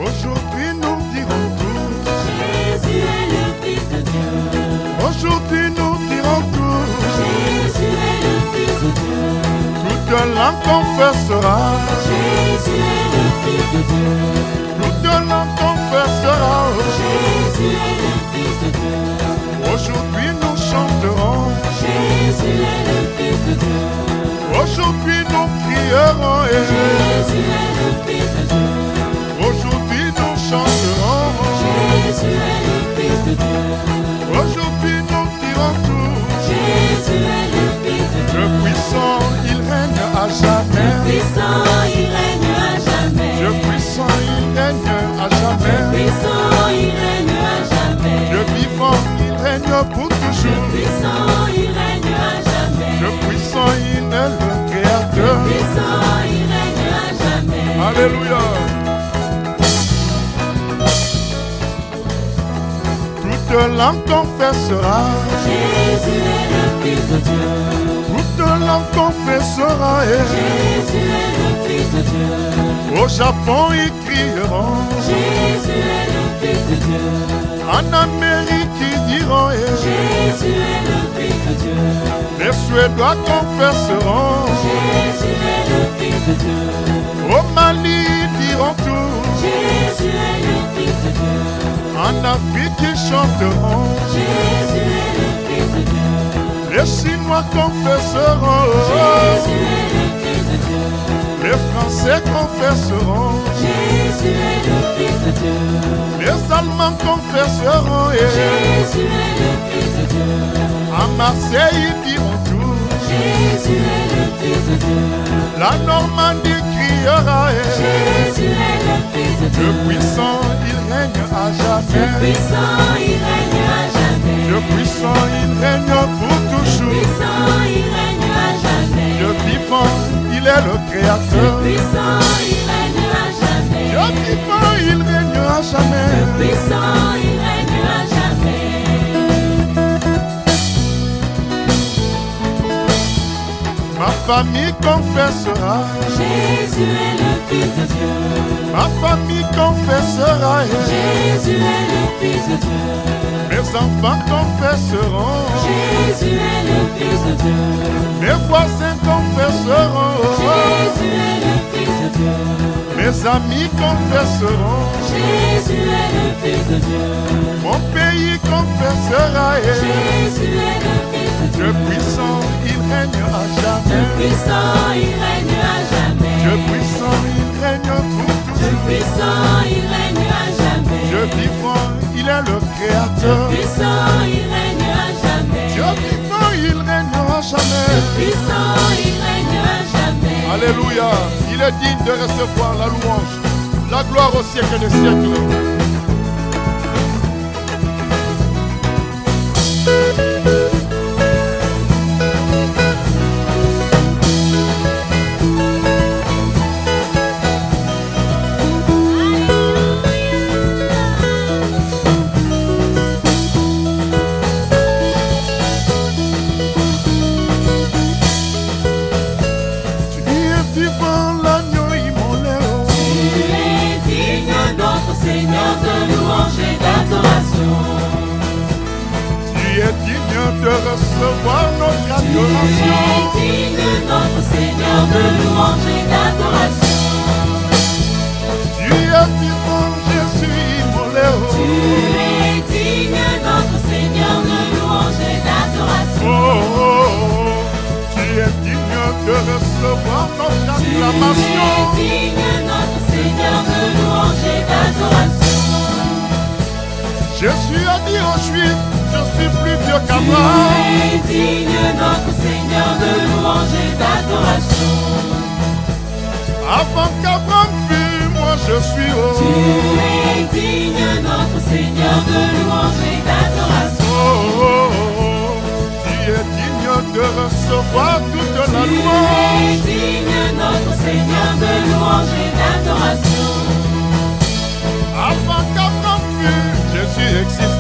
Aujourd'hui nous dirons tous, Jésus est le Fils de Dieu. aujourd'hui nous dirons tous, Jésus est le Fils de Dieu. toute langue confessera, Jésus est le Fils de Dieu. toute langue confessera. Jésus est le Fils de Dieu. Aujourd'hui nous chanterons, Jésus est le Fils de Dieu. aujourd'hui nous crierons, Jésus est le Fils de Dieu. aujourd'hui nous chanterons, Jésus est le Fils de Dieu. aujourd'hui nous dirons tous, Jésus est le Fils de Dieu. le puissant il règne à jamais, Puissant, il règne à jamais. le puissant il règne à jamais, Puissant, il règne à jamais. le vivant il règne pour toujours, Puissant, il règne à jamais. le puissant il est le créateur. Puissant, il règne à jamais. Alléluia. Toute langue confessera, Jésus est le Fils de Dieu. toute langue confessera, Jésus est le Fils de Dieu. au Japon ils crieront, Jésus est le Fils de Dieu. en Amérique ils diront, Jésus est le Fils de Dieu. les Suédois confesseront, Jésus est le Fils de Dieu. au Mali ils diront tout, Jésus est le Fils de Dieu. en Afrique ils chanteront, Jésus est le Fils de Dieu. les Chinois confesseront, Jésus est le Fils de Dieu. les Français confesseront, Jésus est le Fils de Dieu. les Allemands confesseront, Jésus est le Fils de Dieu. à Marseille ils diront tout, Jésus est le Fils de Dieu. la Normandie criera, Jésus est le Fils de Dieu. le puissant il règne à Le jamais, puissant, il règne à jamais. le puissant il règne pour Le toujours, puissant, il règne à jamais. le vivant il est le Le créateur, puissant, il règne à jamais. le vivant il règne à Le jamais. puissant, il règne à jamais. Ma famille confessera, Jésus est le Fils de Dieu. ma famille confessera, Jésus est le Fils de Dieu. mes enfants confesseront, Jésus est le Fils de Dieu. mes voisins confesseront, Jésus est le Fils de Dieu. mes amis confesseront, Jésus est le Fils de Dieu. mon pays confessera, Jésus est le Fils de Dieu. le puissant il règne à Le jamais, puissant, il règne à jamais. le puissant il règne pour Le toujours, puissant, il règne à jamais. le vivant il est le Le créateur, puissant, il règne à jamais. Dieu vivant il règne à jamais. Le puissant, il règne à jamais. Alléluia, il est digne de recevoir la louange, la gloire au siècle des siècles. Tu es vivant, l'agneau immolé. Tu es digne, notre Seigneur, de louange et d'adoration. Tu es digne de recevoir notre Tu adoration. es digne, notre Seigneur, de louange et d'adoration. Tu es vivant, Jésus immolé. Tu es digne, notre Seigneur, de louange et d'adoration. Oh, oh, oh. Tu es digne de recevoir notre Tu acclamation. es digne, notre Seigneur, de louange et d'adoration. Jésus a dit aux Juifs, je suis plus vieux Tu qu'Abraham. es digne, notre Seigneur, de louange et d'adoration. Avant qu'Abraham fût, moi je suis Tu oh. es digne, notre Seigneur, de louange et d'adoration. Oh, oh, oh. Tu es digne de recevoir toute la Tu louange. es digne, notre Seigneur, de louange et d'adoration. Avant qu'Abraham fût, Jésus existe